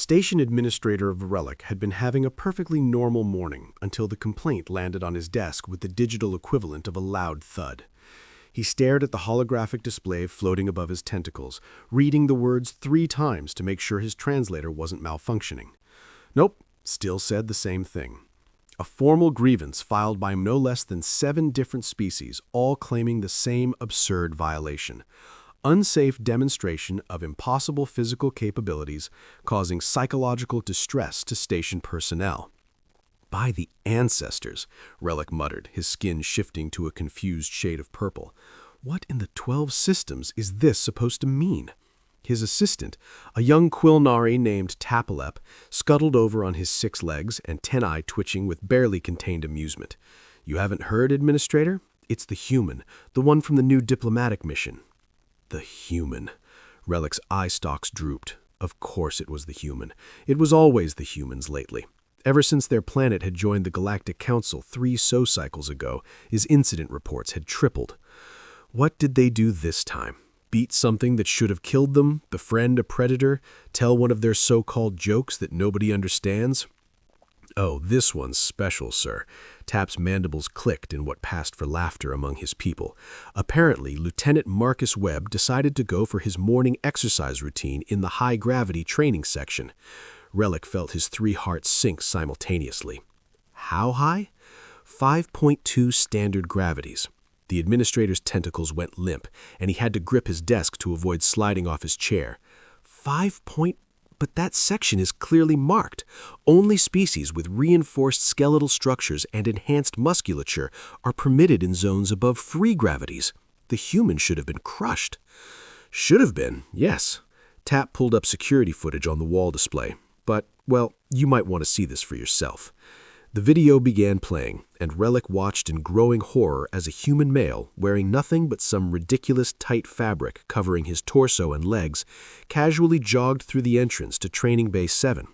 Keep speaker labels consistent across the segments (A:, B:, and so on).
A: Station Administrator of Relic had been having a perfectly normal morning until the complaint landed on his desk with the digital equivalent of a loud thud. He stared at the holographic display floating above his tentacles, reading the words 3 times to make sure his translator wasn't malfunctioning. Nope, still said the same thing. A formal grievance filed by no less than 7 different species, all claiming the same absurd violation. Unsafe demonstration of impossible physical capabilities causing psychological distress to station personnel. By the ancestors, Relic muttered, his skin shifting to a confused shade of purple. What in the 12 systems is this supposed to mean? His assistant, a young Quilnari named Tapalep, scuttled over on his 6 legs, antennae twitching with barely contained amusement. You haven't heard, Administrator? It's the human, the one from the new diplomatic mission. The human. Relic's eye stalks drooped. Of course it was the human. It was always the humans lately. Ever since their planet had joined the Galactic Council 3 cycles ago, his incident reports had tripled. What did they do this time? Beat something that should have killed them, befriend a predator, tell one of their so-called jokes that nobody understands? Oh, this one's special, sir. Tap's mandibles clicked in what passed for laughter among his people. Apparently, Lieutenant Marcus Webb decided to go for his morning exercise routine in the high-gravity training section. Relic felt his 3 hearts sink simultaneously. How high? 5.2 standard gravities. The administrator's tentacles went limp, and he had to grip his desk to avoid sliding off his chair. But that section is clearly marked. Only species with reinforced skeletal structures and enhanced musculature are permitted in zones above 3 gravities. The human should have been crushed. Should have been, yes. Tap pulled up security footage on the wall display. But, well, you might want to see this for yourself. The video began playing, and Relic watched in growing horror as a human male, wearing nothing but some ridiculous tight fabric covering his torso and legs, casually jogged through the entrance to Training Bay 7.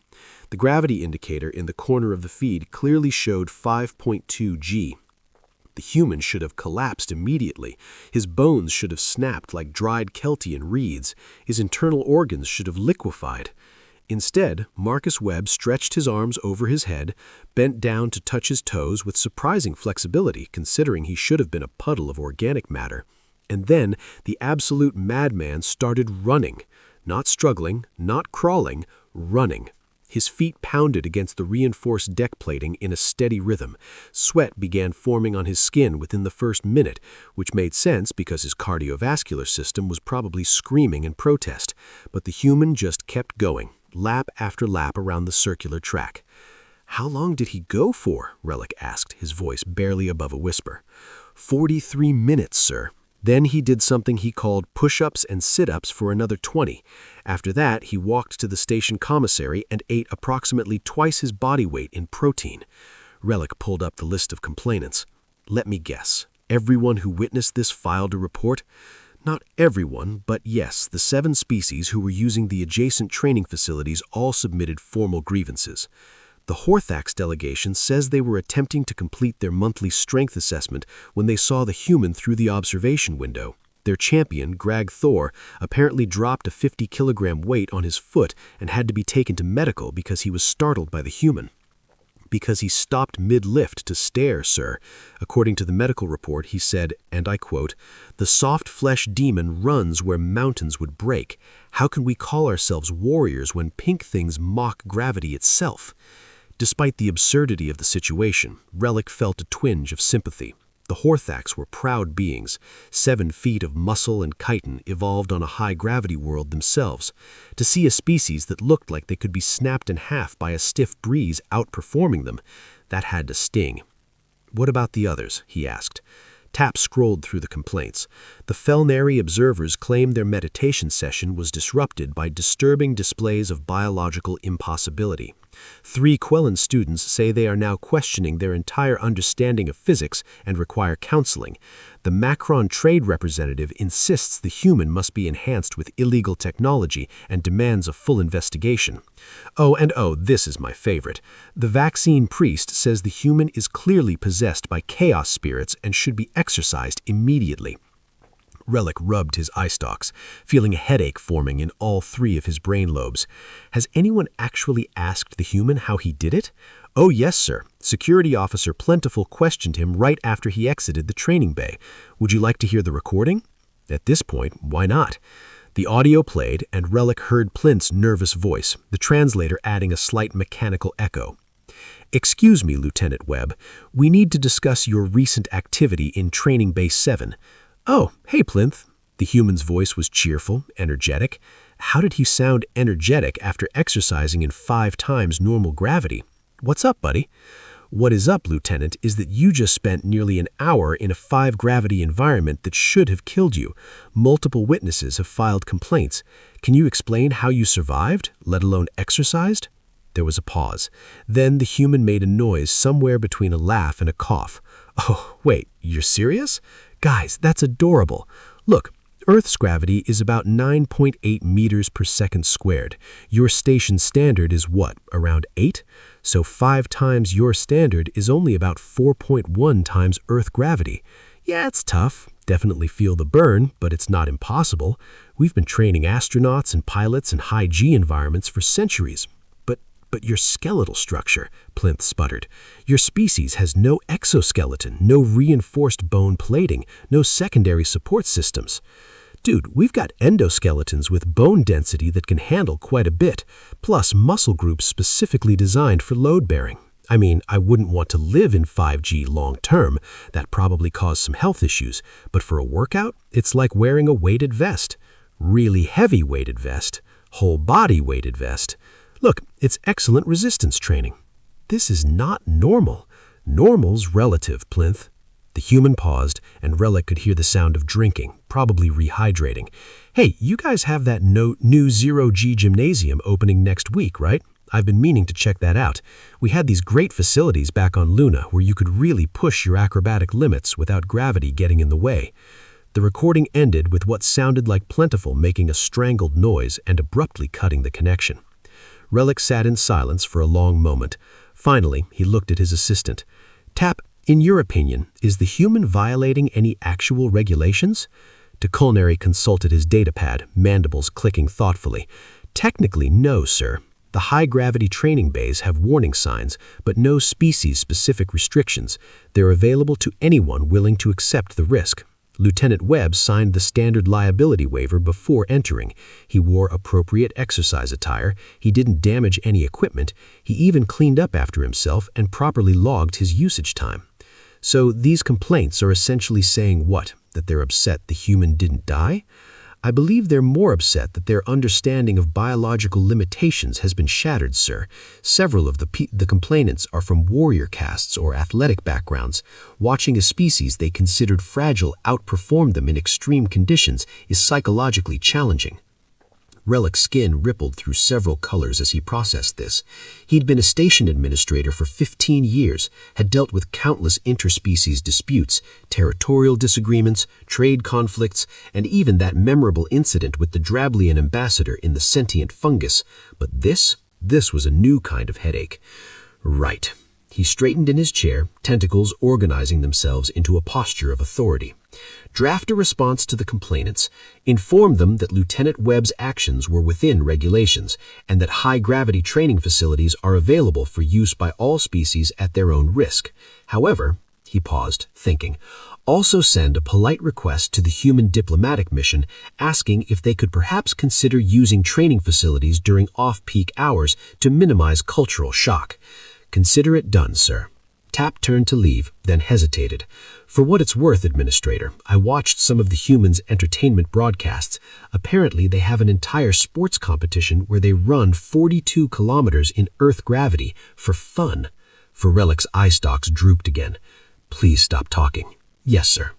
A: The gravity indicator in the corner of the feed clearly showed 5.2 G. The human should have collapsed immediately. His bones should have snapped like dried Keltian reeds. His internal organs should have liquefied. Instead, Marcus Webb stretched his arms over his head, bent down to touch his toes with surprising flexibility considering he should have been a puddle of organic matter. And then the absolute madman started running. Not struggling, not crawling, running. His feet pounded against the reinforced deck plating in a steady rhythm. Sweat began forming on his skin within the first minute, which made sense because his cardiovascular system was probably screaming in protest. But the human just kept going, lap after lap around the circular track. How long did he go for? Relic asked, his voice barely above a whisper. 43 minutes, sir. Then he did something he called push-ups and sit-ups for another 20. After that, he walked to the station commissary and ate approximately twice his body weight in protein. Relic pulled up the list of complainants. Let me guess. Everyone who witnessed this filed a report? Not everyone, but yes, the 7 species who were using the adjacent training facilities all submitted formal grievances. The Horthax delegation says they were attempting to complete their monthly strength assessment when they saw the human through the observation window. Their champion, Greg Thor, apparently dropped a 50-kilogram weight on his foot and had to be taken to medical because he was startled by the human. Because he stopped mid-lift to stare, sir. According to the medical report, he said, and I quote, "The soft flesh demon runs where mountains would break. How can we call ourselves warriors when pink things mock gravity itself?" Despite the absurdity of the situation, Relic felt a twinge of sympathy. The Horthax were proud beings. 7 feet of muscle and chitin evolved on a high-gravity world themselves. To see a species that looked like they could be snapped in half by a stiff breeze outperforming them, that had to sting. "What about the others?" he asked. Tap scrolled through the complaints. The Felnari observers claimed their meditation session was disrupted by disturbing displays of biological impossibility. 3 Quellan students say they are now questioning their entire understanding of physics and require counseling. The Macron trade representative insists the human must be enhanced with illegal technology and demands a full investigation. This is my favorite. The vaccine priest says the human is clearly possessed by chaos spirits and should be exorcised immediately. Relic rubbed his eye stalks, feeling a headache forming in all three of his brain lobes. Has anyone actually asked the human how he did it? Oh yes, sir. Security Officer Plentiful questioned him right after he exited the training bay. Would you like to hear the recording? At this point, why not? The audio played, and Relic heard Plint's nervous voice, the translator adding a slight mechanical echo. Excuse me, Lieutenant Webb. We need to discuss your recent activity in Training Base 7. Oh, hey, Plinth. The human's voice was cheerful, energetic. How did he sound energetic after exercising in 5 times normal gravity? What's up, buddy? What is up, Lieutenant, is that you just spent nearly an hour in a 5-gravity environment that should have killed you. Multiple witnesses have filed complaints. Can you explain how you survived, let alone exercised? There was a pause. Then the human made a noise somewhere between a laugh and a cough. Oh, wait, you're serious? Guys, that's adorable. Look, Earth's gravity is about 9.8 meters per second squared. Your station standard is what, around 8? So 5 times your standard is only about 4.1 times Earth gravity. Yeah, it's tough. Definitely feel the burn, but it's not impossible. We've been training astronauts and pilots in high-G environments for centuries. But your skeletal structure, Plinth sputtered. Your species has no exoskeleton, no reinforced bone plating, no secondary support systems. Dude, we've got endoskeletons with bone density that can handle quite a bit, plus muscle groups specifically designed for load bearing. I mean, I wouldn't want to live in 5G long term. That probably cause some health issues. But for a workout, it's like wearing a weighted vest. Really heavy weighted vest. Whole body weighted vest. Look, it's excellent resistance training. This is not normal. Normal's relative, Plinth. The human paused, and Relic could hear the sound of drinking, probably rehydrating. Hey, you guys have that new 0G gymnasium opening next week, right? I've been meaning to check that out. We had these great facilities back on Luna where you could really push your acrobatic limits without gravity getting in the way. The recording ended with what sounded like Plentiful making a strangled noise and abruptly cutting the connection. Relic sat in silence for a long moment. Finally, he looked at his assistant. Tap, in your opinion, is the human violating any actual regulations? De Culinary consulted his datapad, mandibles clicking thoughtfully. Technically, no, sir. The high-gravity training bays have warning signs, but no species-specific restrictions. They're available to anyone willing to accept the risk. Lieutenant Webb signed the standard liability waiver before entering. He wore appropriate exercise attire, he didn't damage any equipment, he even cleaned up after himself and properly logged his usage time. So these complaints are essentially saying what? That they're upset the human didn't die? I believe they're more upset that their understanding of biological limitations has been shattered, sir. Several of the complainants are from warrior castes or athletic backgrounds. Watching a species they considered fragile outperform them in extreme conditions is psychologically challenging. Relic's skin rippled through several colors as he processed this. He'd been a station administrator for 15 years, had dealt with countless interspecies disputes, territorial disagreements, trade conflicts, and even that memorable incident with the Drablian ambassador in the sentient fungus. But this was a new kind of headache. Right. He straightened in his chair, tentacles organizing themselves into a posture of authority. Draft a response to the complainants, inform them that Lieutenant Webb's actions were within regulations, and that high-gravity training facilities are available for use by all species at their own risk. However, he paused, thinking, also send a polite request to the human diplomatic mission asking if they could perhaps consider using training facilities during off-peak hours to minimize cultural shock. Consider it done, sir. Tap turned to leave, then hesitated. For what it's worth, Administrator, I watched some of the humans' entertainment broadcasts. Apparently, they have an entire sports competition where they run 42 kilometers in Earth gravity for fun. For Relic's eye stalks drooped again. Please stop talking. Yes, sir.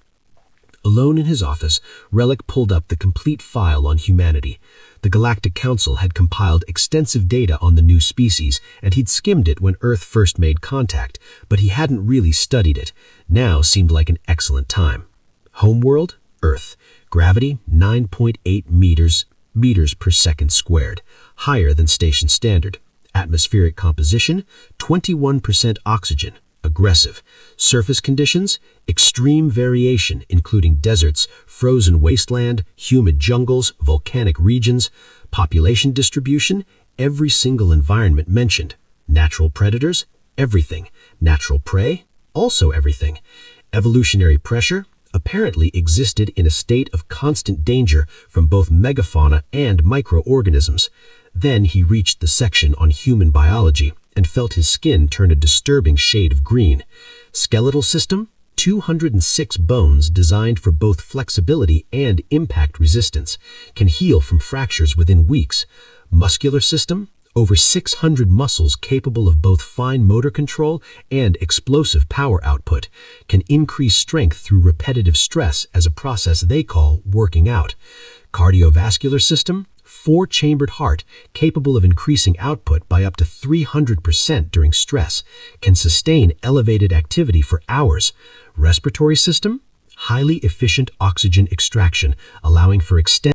A: Alone in his office, Relic pulled up the complete file on humanity. The Galactic Council had compiled extensive data on the new species, and he'd skimmed it when Earth first made contact, but he hadn't really studied it. Now seemed like an excellent time. Homeworld, Earth. Gravity, 9.8 meters per second squared, higher than station standard. Atmospheric composition, 21% oxygen.
B: aggressive. Surface conditions, extreme variation, including deserts, frozen wasteland, humid jungles, volcanic regions. Population distribution, every single environment mentioned. Natural predators, everything. Natural prey, also everything. Evolutionary pressure, apparently existed in a state of constant danger from both megafauna and microorganisms. Then he reached the section on human biology and felt his skin turn a disturbing shade of green. Skeletal system, 206 bones designed for both flexibility and impact resistance, can heal from fractures within weeks. Muscular system, over 600 muscles capable of both fine motor control and explosive power output, can increase strength through repetitive stress as a process they call working out. Cardiovascular system, 4-chambered heart capable of increasing output by up to 300% during stress, can sustain elevated activity for hours. Respiratory system, highly efficient oxygen extraction, allowing for extended